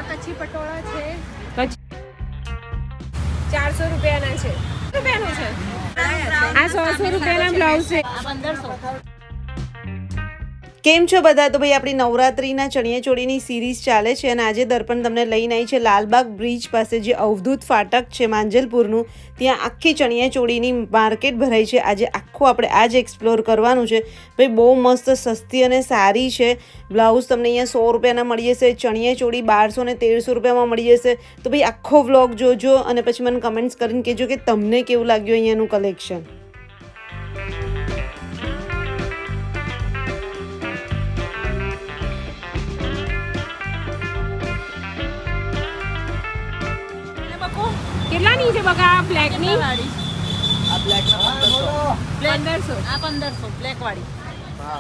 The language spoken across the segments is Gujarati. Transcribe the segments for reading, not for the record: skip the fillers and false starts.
આ કચ્છી પટોળા છે, 400 રૂપિયાના છે. રૂપિયાનું છે આ 100 રૂપિયાના બ્લાઉઝ છે. આ 1500. કેમ છો બધા? તો ભાઈ આપણી નવરાત્રિના ચણિયાચોળીની સિરીઝ ચાલે છે અને આજે દર્પણ તમને લઈને આવી છે લાલબાગ બ્રિજ પાસે જે અવધૂત ફાટક છે માંજલપુરનું, ત્યાં આખી ચણિયાચોળીની માર્કેટ ભરાઈ છે. આજે આખું આપણે આજ એક્સપ્લોર કરવાનું છે. ભાઈ બહુ મસ્ત સસ્તી અને સારી છે. બ્લાઉઝ તમને અહીંયા 100 રૂપિયાના મળી જશે, ચણિયાચોળી 1200 ને 1300 રૂપિયામાં મળી જશે. તો ભાઈ આખો વ્લોગ જોજો અને પછી મને કમેન્ટ્સ કરીને કહેજો કે તમને કેવું લાગ્યું અહીંયાનું કલેક્શન. કેટલાની છે બકા બ્લેક ની? આ બ્લેક ના 1500. આ 1500 બ્લેક વાળી. આ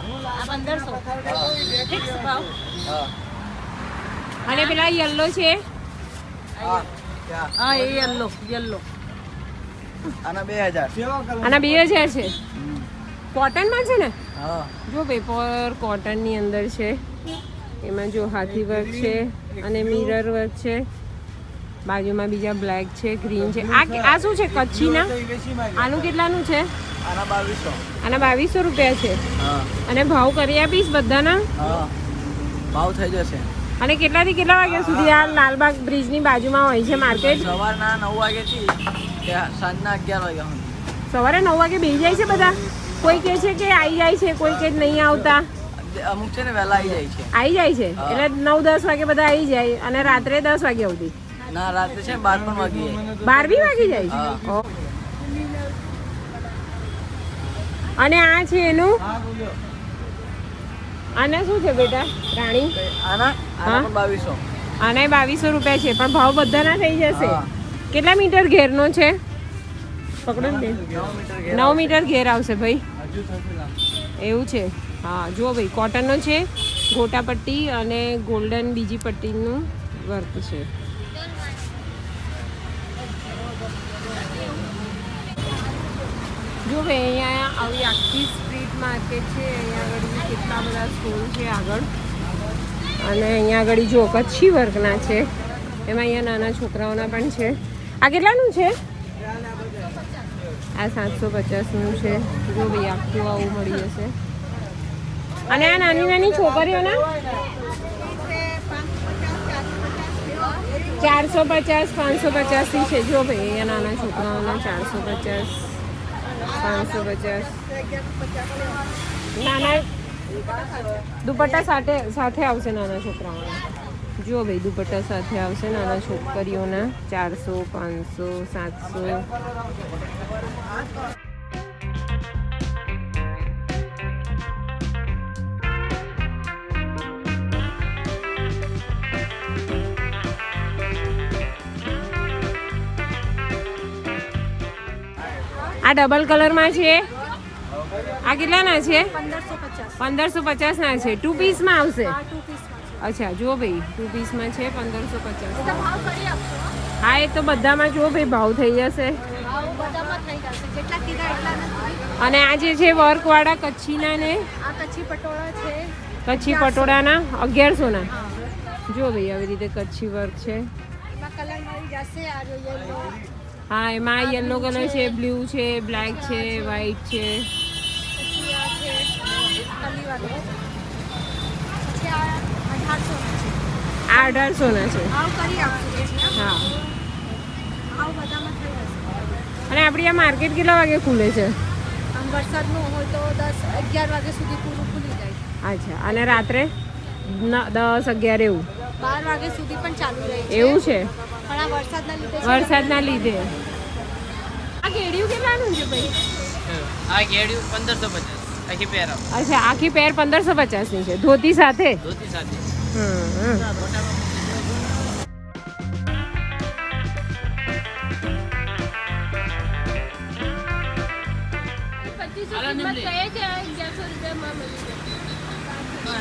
1500 ફિક્સ ભાવ. અને પેલા યલો છે હા એ યલો આના 2000. આના 2000 છે. કોટન માં છે ને? હા જો પેપર કોટન ની અંદર છે. એમાં જો હાથી વર્ક છે અને મિરર વર્ક છે. બાજુમાં બીજા બ્લેક છે, ગ્રીન છે. આ શું છે? કચ્છીના. આનું કેટલાનું છે? આના 2200. આના 2200 રૂપિયા છે. હા અને ભાવ કરી આપીશ બધાના? હા ભાવ થઈ જશે. અને કેટલાથી કેટલા વાગ્યા સુધી આ લાલબાગ બ્રિજની બાજુમાં હોય છે માર્કેટ? સવારના 9 વાગ્યાથી સાંજના 11 વાગ્યા સુધી. સવારે 9 વાગે બેસી જાય છે બધા? કોઈ કહે છે કે આવી જાય છે, કોઈ કે નહીં આવતા. અમુક છે ને વહેલા આવી જાય છે. આવી જાય છે એટલે 9-10 વાગે બધા આવી જાય અને રાત્રે 10 વાગ્યા સુધી. ના રાત્રે છે 12 પણ વાગી જાય. 12 વાગી જાય છે. ઓહ. અને આ છે એનું, આને શું છે બેટા રાણી? આના હા? પણ 2200. આને 2200 રૂપિયા છે પણ ભાવ બધાના થઈ જશે. હા. કેટલા મીટર ઘેરનો છે? પકડો ને 9 મીટર ઘેર 9 મીટર ઘેર આવશે ભાઈ. એવું છે. હા જુઓ ભાઈ કોટનનો છે, ગોટા પટ્ટી અને ગોલ્ડન બીજી પટ્ટીનું વર્ક છે. જો ભાઈ અહીંયા આવી આખી સ્ટ્રીટ માર્કેટ છે. અહીંયા આગળ કેટલા બધા સ્ટોલ છે આગળ. અને અહીંયા આગળ જો કચ્છી વર્કના છે. એમાં અહીંયા નાના છોકરાઓના પણ છે. આ કેટલાનું છે? આ 750નું છે. જો ભાઈ આખું આવું મળી જશે. અને આ નાની નાની છોકરીઓના 450 550 થી છે. જો ભાઈ અહીંયા નાના છોકરાઓના 450 550. નાના દુપટ્ટા સાથે આવશે નાના છોકરાઓના. જો ભાઈ દુપટ્ટા સાથે આવશે નાના છોકરીઓના 400 500 700. આ ડબલ કલરમાં છે. આ કેટલાના છે? 1550 ના છે. 2 પીસમાં આવશે? અચ્છા જો ભાઈ 2 પીસમાં છે 1550. હા એ તો બધામાં જો ભાઈ ભાવ થઈ જશે. અને આ જે છે વર્કવાળા કચ્છીના ને આ કચ્છી પટોળા છે, કચ્છી પટોળાના 1100 ના. જો ભાઈ આવી રીતે કચ્છી વર્ક છે. એમાં કલર મળી જશે. આ જો યલો, હા એમાં યલો કલર છે, બ્લુ છે, બ્લેક છે, વ્હાઈટ છે. પછી આ છે કલી વાળો. પછી આ 1800 આ 1800 ના છે. આવ કરી આપશું. હા. આવ બધામાં થઈ જશે. અને આપણી આ માર્કેટ કેટલા વાગે ખુલે છે? આમ વરસાદનું હોય તો 10-11 વાગ્યા સુધી પૂરું ખુલી જાય. અચ્છા અને રાત્રે 10-11 એવું? 12 વાગ્યા સુધી પણ ચાલુ રહે છે. એવું છે? પણ આ વરસાદના લીધે છે. વરસાદના લીધે. આ કેડિયું કેટલાનું છે ભાઈ? આ ગેડિયું 1550 આખી પેર આવે. અચ્છા આખી પેર 1550 ની છે ધોતી સાથે? ધોતી સાથે.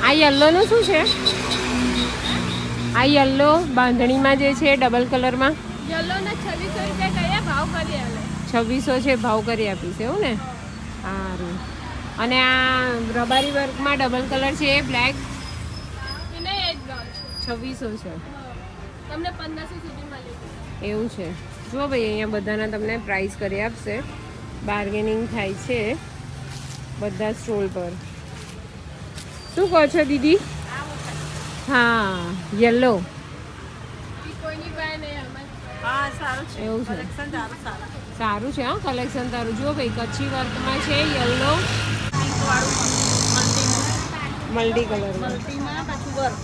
આ યલો નું શું છે? આ યલો બાંધણીમાં જે છે ડબલ કલરમાં યલો ના 2600 રૂપિયા કયા ભાવ કરી આલે? 2600 છે. ભાવ કરી આપીશ એવું ને? સારું. અને આ રબારી વર્કમાં ડબલ કલર છે બ્લેક, એને એ જ ભાવ છે. 2600 છે. તમને 1500 સુધીમાં મળી એવું છે. જો ભાઈ અહીંયા બધાના તમને પ્રાઇસ કરી આપશે. બાર્ગેનિંગ થાય છે બધા સ્ટોલ પર. શું કહો છો દીદી? હા, યલો કોઈની પાસે નહીં આમાં. હા સારું છે એવું છે. કલેક્શન સારું સારું છે. હા, કલેક્શન તારું. જો ભાઈ કચ્છી વર્કમાં છે યલો મલ્ટી કલરમાં. મલ્ટીમાં પાછું વર્ક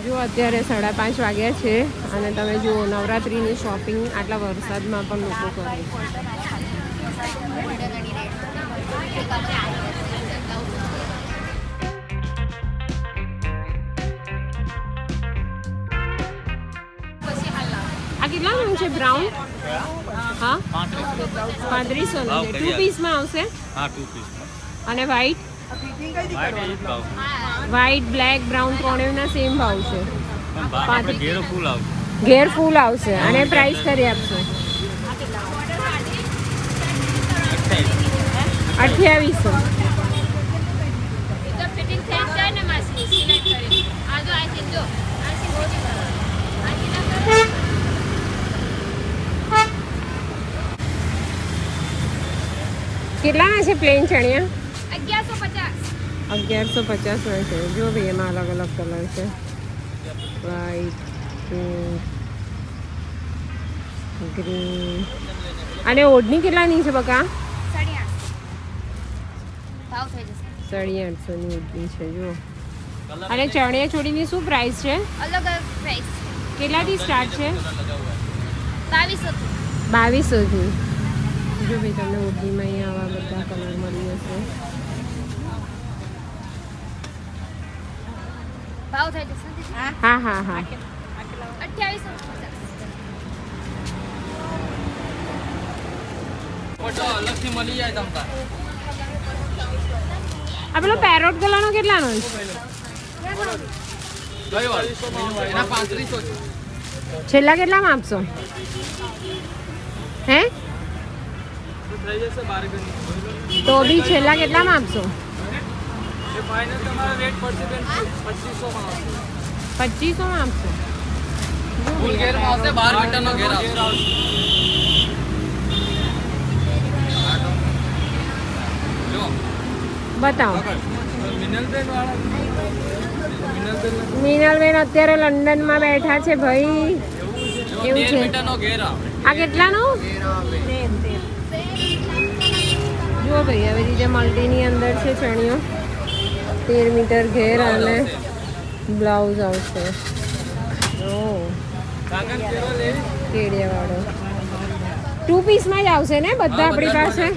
જો અત્યારે 5:30 વાગ્યા છે અને તમે જુઓ નવરાત્રિની શોપિંગ આટલા વરસાદમાં પણ લોકો કરે છે. આ કેટલાનું છે બ્રાઉન? હા, 3500 નું છે. 2 પીસમાં આવશે. હા 2 પીસ અને વ્હાઈટ વ્હાઈટ બ્લેક બ્રાઉન ત્રણેયના સેમ ભાવ છે. આપણે ઘેરો ફૂલ આવશે. ઘેર ફૂલ આવશે અને પ્રાઇસ કરી આપશો 2800. એકદમ ફિટિંગ થઈ જાય ને માસી સિલેક્ટ કરી આ જો આ છે જો આ છે મોટી આ છે કેટલાના છે પ્લેન ચણિયા? 1150 1150 ના છે. જો ભાઈ એમાં અલગ અલગ કલર છે. White, pink, green. અને ઓઢણી કેટલાની છે બકા? 850 ભાવ થઈ જશે 850 ની ઓઢણી છે. જો અને ચણિયા ચોળીની શું પ્રાઇસ છે? અલગ અલગ પ્રાઇસ કેટલાથી સ્ટાર્ટ છે? 2200 2200 થી. જો ભાઈ તમને ઓઢણીમાં અહીંયા આવા બધા કલર મળી જશે. ભાવ થઈ જશે હા હા હા. 2800 અલગથી મળી જાય તમને. આ પેલો પેરોટ કલરનો કેટલાનો છે? એના 3500 છે. છેલ્લા કેટલામાં આપશો? હે થઈ જશે બાર્ગેન. તો બી છેલ્લા કેટલામાં આપશો? એ ફાઇનલ તમારા રેટ પડશે બેન 2500 માં આવશે. 2500 માં આપશો? ફૂલ ઘેરમાં આવશે 12 મીટરનો ઘેર આવશે. જો બતાવો. મિનલબેન વાળા મિનલબેન મીનલબેન અત્યારે લંડનમાં બેઠા છે ભાઈ. એવું 13 છે. મીટરનો ઘેર આવે. આ કેટલાનો? જુઓ ભાઈ આવી રીતે મલ્ટીની અંદર છે ચણિયો. 13 મીટર ઘેર અને બ્લાઉઝ આવશે. ઓ કાગળ કેવો લેવી? કેડિયાવાળો 2 પીસમાં જ આવશે ને બધા આપણી પાસે?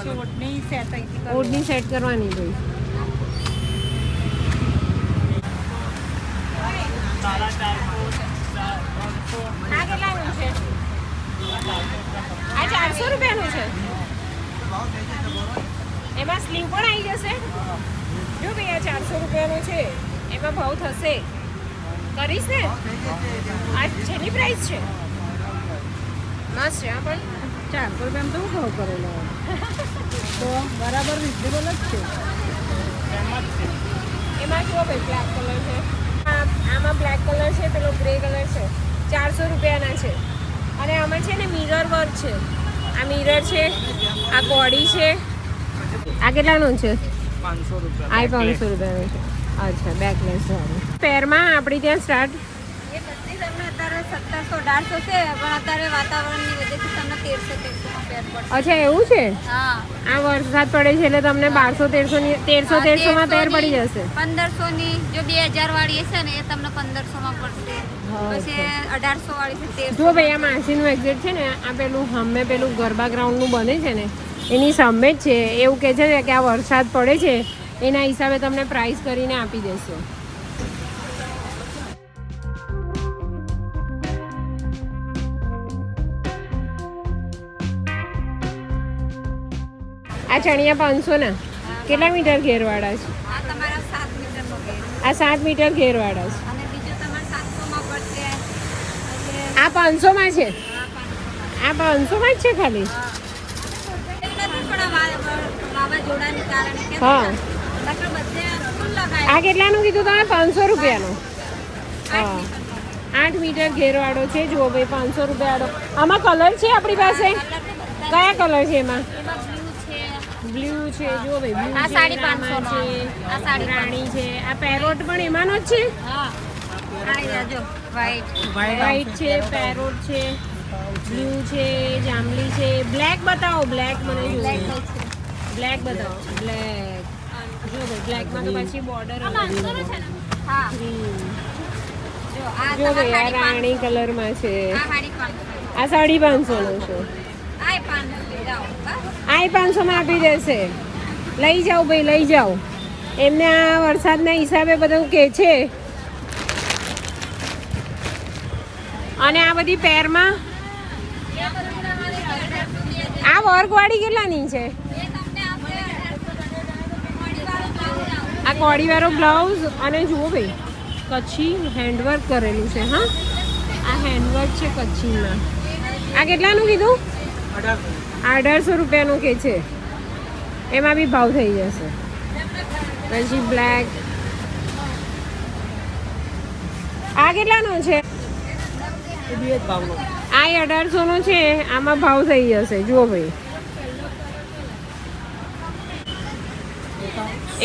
ચોટણી સેટ અહીંથી ઓઢણી સેટ કરવાની ભાઈ. આ કેટલાનું છે? આ 400 રૂપિયાનું છે. એમાં સ્લીવ પણ આવી જશે. જો ભાઈ આ 400 રૂપિયાનું છે. એમાં ભાવ થશે. કરીશ ને? આ છેલ્લી પ્રાઇસ છે. મસ્ત છે. પણ 400 રૂપિયામાં તો હું ભાવ કરેલો તો બરાબર રિઝનેબલ જ છે એમાં જુઓ ભાઈ બ્લેક કલર છે. આમાં બ્લેક કલર છે, પેલો ગ્રે કલર છે. 400 રૂપિયાના છે. અને આમાં છે ને મિરર વર્ક છે. આ મિરર છે, આ કોડી છે. આ કેટલાનું છે? 500 રૂપિયા. આ 500 રૂપિયાનું છે. અચ્છા, બેકલેસ વાળું. પેરમાં આપણી ત્યાં સ્ટાર્ટ એ બધી તમને અત્યારે 1700 1800 છે પણ અત્યારે વાતાવરણની વજહથી તમને 1300 માં પેર પડશે અચ્છા એવું છે. હા આ વરસાદ પડે છે એટલે તમને 1200 1300 માં પેર પડી જશે. 1500 ની જો 2000 વાળી હશે ને એ તમને 1500 માં પડશે પછી 1800 વાળી છે 1300 જો ભાઈ આ માસીનું એક્ઝેક્ટ છે ને આ પેલું હમે પેલું ગરબા ગ્રાઉન્ડનું બને છે ને એની સામે જ છે. એવું કહે છે કે આ વરસાદ પડે છે એના હિસાબે તમને પ્રાઇસ કરીને આપી દેશે. આ ચણિયા 500 ના કેટલા મીટર ઘેરવાળા છે? આ તમારા 7 મીટરનો ઘેર આ 7 મીટર ઘેરવાળા છે. અને બીજું તમારે 700 માં પડશે પછી આ 500 માં છે. આ 500 આ 500 માં જ છે ખાલી. નથી પણ વાવાઝોડાને કારણે કેમ હા. બાકી બધે ફૂલ આ કેટલાનું કીધું તમે? 500 રૂપિયાનું. હા, 8 મીટર ઘેરવાળો છે. જુઓ ભાઈ, 500 રૂપિયાવાળો. આમાં કલર છે આપણી પાસે? કયા કલર છે એમાં? બ્લુ છે. જુઓ ભાઈ, બ્લુ આ છે, સાડી રામા 500 છે, આ સાડી રાણી છે. આ પેરોટ પણ એમાંનો જ છે. હા આ જો વ્હાઈટ વ્હાઈટ છે, પેરોટ છે, બ્લુ છે, જાંબલી છે. બ્લેક બતાવો. બ્લેક મને જોઈએ. બ્લેક બતાવો. બ્લેક. જો ભાઈ, બ્લેકમાં તો પછી બોર્ડર હા ગ્રીન. જો આ જો ભાઈ, આ તમારી રાણી કલરમાં છે. આ સાડી 500 આ 550 નો છે. આ 500 જાઓ બસ આ 500 માં આપી દેશે. લઈ જાઓ ભાઈ, લઈ જાઓ. એમને આ વરસાદના હિસાબે બધું કે છે. અને આ બધી પેરમાં આ વર્કવાળી કેટલાની છે? આ કોડીવાળો બ્લાઉઝ. અને જુઓ ભાઈ, કચ્છી હેન્ડવર્ક કરેલું છે. હા, આ હેન્ડવર્ક છે કચ્છીમાં. આ કેટલાનું કીધું? 1800 રૂપિયાનું કે છે. એમાં બી ભાવ થઈ જશે. પછી બ્લેક. આ કેટલાનો છે? આ 1800 નો છે. આમાં ભાવ થઈ જશે. જુઓ ભાઈ,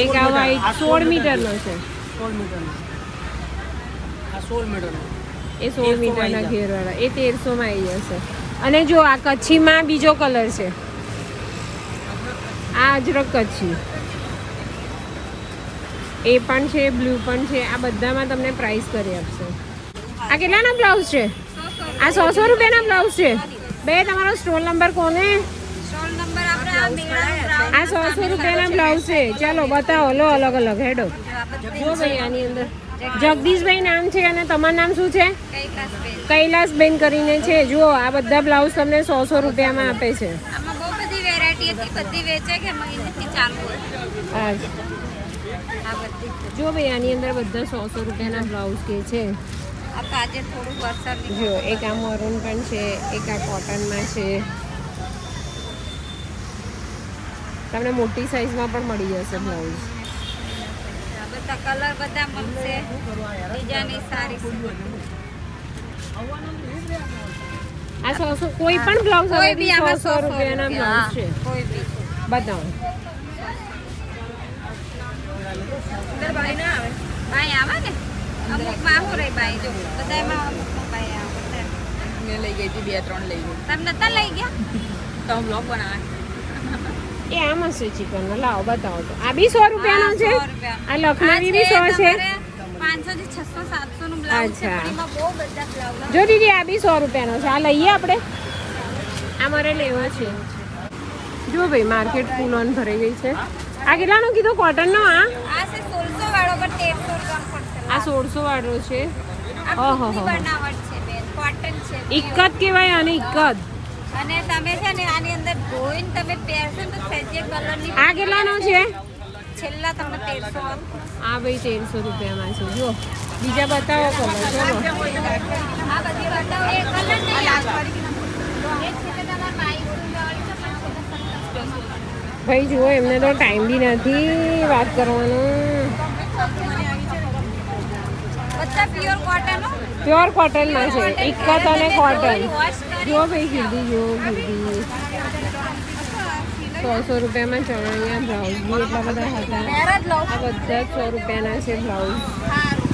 એક આ વ્હાઈટ 16 મીટરનો છે. 16 મીટરનો. આ 16 મીટરનો. એ 16 મીટરના ઘેરવાળા. એ 1300 માં આવી જશે. અને જો આ કચ્છીમાં બીજો કલર છે. આ અજરક કચ્છી. એ પણ છે, બ્લુ પણ છે. આ બધામાં તમને પ્રાઇસ કરી આપશે. આ કેટલાના બ્લાઉઝ છે? આ 100 રૂપિયાના બ્લાઉઝ છે. બે તમારો સ્ટોલ નંબર કોને? સ્ટોલ નંબર આપણે આ મેળા આ 100 રૂપિયાના બ્લાઉઝ છે. ચાલો બતાવો. લો, અલગ અલગ હેડો. જો ભાઈ, આની અંદર જગદીશભાઈ નામ છે. અને તમારું નામ શું છે? કૈલાસબેન કરીને છે. જુઓ, આ બધા બ્લાઉઝ તમને 100 રૂપિયામાં આપે છે. આમાં બહુ બધી વેરાયટી હતી, બધી વેચે કે મહિનેથી ચાલુ હોય હા, આ બધી. જો ભાઈ, આની અંદર બધા 100 રૂપિયાના બ્લાઉઝ કે છે. આ તો આજે થોડું વરસાદ જો એક આ મરૂન પણ છે, એક આ કોટનમાં છે. તમને મોટી સાઈઝમાં પણ મળી જશે બ્લાઉઝ. બધા કલર બધા મળશે, ડિઝાઇન સારી છે. આ 100 કોઈ પણ બ્લાઉઝ કોઈ બી આમાં 100 રૂપિયાના બ્લાઉઝ છે. કોઈ બી બતાવો. ભાઈ આવે ને અમુકમાં આવું રહી ભાઈ જો બધામાં અમુકમાં ભાઈ આવે. મેં લઈ ગઈ હતી 2-3 લઈ ગઈ. તમે નતા લઈ ગયા? તો હું બ્લોગ બનાવે. એ આમ હશે ચિકન. લાવો બતાવો તો. આ બી 100 રૂપિયાનો છે. 100 રૂપિયા. આ લખનવી બી 100 છે. 500 થી 600 700 નું બ્લાઉઝ છે. અચ્છા. પણ એમાં બહુ બધા બ્લાઉઝ જો દીદી, આ બી 100 રૂપિયાનો છે. આ લઈએ આપણે. આ મારે લેવો છે. જો ભાઈ, માર્કેટ ફૂલ ઓન ભરાઈ ગઈ છે. આ કેટલાનો કીધું? કોટનનો. આ આ છે 1600 વાળો પણ 1300 રૂપિયાનો પડશે. આ 1600 વાળો છે. આ ઓહો ટૂંકી હો. બનાવટ છે બેન, કોટન છે. ઇક્કત કહેવાય આને, ઇક્કત. અને તમે છે ને આની અંદર ધોઈને તમે પહેરશો ને તો સહેજે કલરની આ કેટલાનો છે? છેલ્લા તમને 1300 વાળું. આ ભાઈ 1300 રૂપિયામાં છે. જો બીજા બતાવો કલર. ચલો, આ બધી બતાવો એ કલર નહીં લાગવાની. એક છે કે તમારે બાઈ વાળી છે પણ છે ને 1700. ભાઈ જુઓ, એમને તો ટાઈમ બી નથી વાત કરવાનો. બધા પ્યોર કોટન હો. પ્યોર કોટનમાં છે. ઇક્કત અને કોટન. વોશ કરી જો ભાઈ, ગીરદી જો ગીરદી. 100 રૂપિયામાં ચણિયા બ્લાઉઝ બી એટલા બધા હતા. પહેર જ લઉં. આ બધા 100 રૂપિયાના છે બ્લાઉઝ. સારું.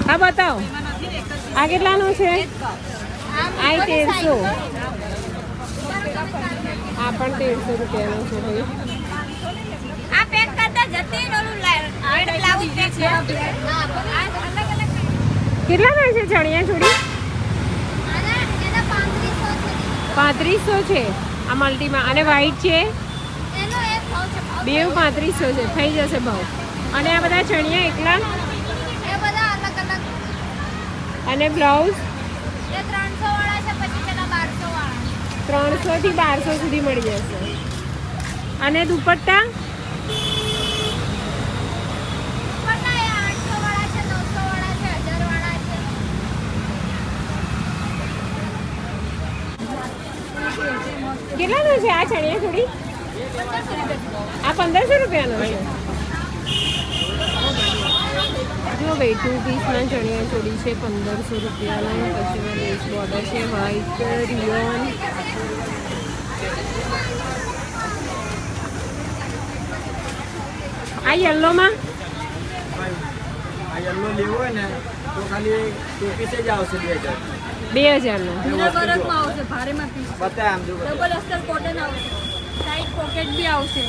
હા બતાવો. આ કેટલાનું છે? આ 1300. આ પણ 1300 રૂપિયાનું છે ભાઈ. આ પેક કરતા જતી ઓલું રેડ બ્લાઉઝ પેક છે. હા, આ અલગ અલગ કેટલાના છે ચણિયા ચોળી? આના એના 3500 છે. 3500 છે આ મલ્ટીમાં. અને વ્હાઈટ છે. એનો એક ભાવ છે. બે 3500 છે. થઈ જશે ભાવ. અને આ બધા ચણિયા એકલા. એ બધા અલગ અલગ. અને બ્લાઉઝ એ 300 વાળા છે, પછી પેલા 1200 વાળા. 300 થી 1200 સુધી મળી જશે. અને દુપટ્ટા દુપટ્ટા એ 800 વાળા છે, 900 વાળા છે, 1000 વાળા છે. કેટલાનો છે આ ચણિયા ચોળી? આ 1500 રૂપિયાનો છે. જો ભાઈ 2 પીસમાં ચણિયા ચોળી છે 1500 રૂપિયાનો. પછી લેસ બોર્ડર છે વ્હાઈટ રિયોન. આ યલોમાં આ યલો લેવો હોય ને તો ખાલી 2 પીસ જ આવશે 2000. 2000નો. મીરા વર્કમાં આવશે ભારેમાં પીસ. બતાય આમ જો ડબલ અસ્તર કોટન આવશે. સાઈડ પોકેટ બી આવશે.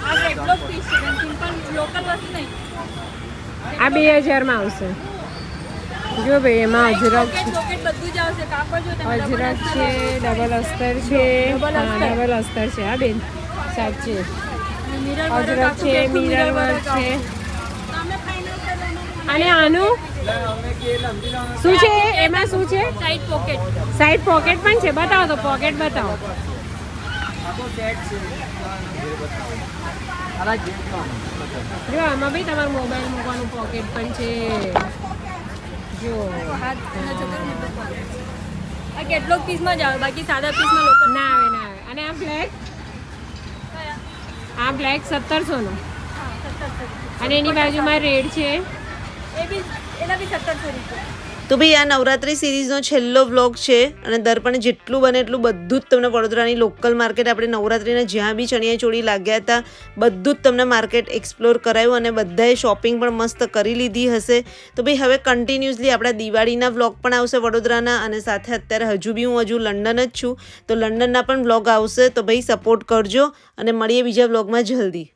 આ કેટલોક પીસ છે સિમ્પલ લોકલ વસ્તુ નહીં. આ 2000માં આવશે. જો ભાઈ એમાં અજરક પોકેટ પોકેટ બધું જ આવશે. કાપડ જો તમે અજરક છે, ડબલ અસ્તર છે, ડબલ અસ્તર છે. હા બેન સાચે મિરર અજરક છે, મિરર વર્ક છે. તમે ફાઇનલ કરવાનું. અને આનું અમે કે લંબી લાવવાનું શું છે? એમાં શું છે? Side pocket. સાઈડ પોકેટ પણ છે. બતાવો તો પોકેટ બતાવો. આખો સેટ છે. આલા જેટ જો આમાં બી તમારું મોબાઈલ મૂકવાનું પોકેટ પણ છે. જો હાથ ના જતો ને તો આ કેટલોક પીસમાં જ આવે બાકી સાદા પીસમાં લોકલ ના આવે ના આવે. અને આ બ્લેક આ બ્લેક 1700નો. અને એની બાજુમાં રેડ છે. એ બી એના બી 1700 રૂપિયા. તો ભાઈ આ નવરાત્રી સિરીઝનો છેલ્લો વ્લોગ છે અને દર્પણ જેટલું બને એટલું બધું જ તમને વડોદરાની લોકલ માર્કેટ આપણે નવરાત્રીના જ્યાં બી ચણિયા ચોળી લાગ્યા હતા બધું જ તમને માર્કેટ એક્સપ્લોર કરાયું અને બધાએ શોપિંગ પણ મસ્ત કરી લીધી હશે. તો ભાઈ હવે કન્ટિન્યુઅસલી આપણા દિવાળીના વ્લોગ પણ આવશે વડોદરાના અને સાથે અત્યારે હજુ લંડન જ છું તો લંડનના પણ વ્લોગ આવશે. તો ભાઈ સપોર્ટ કરજો અને મળીએ બીજા વ્લોગમાં જલ્દી.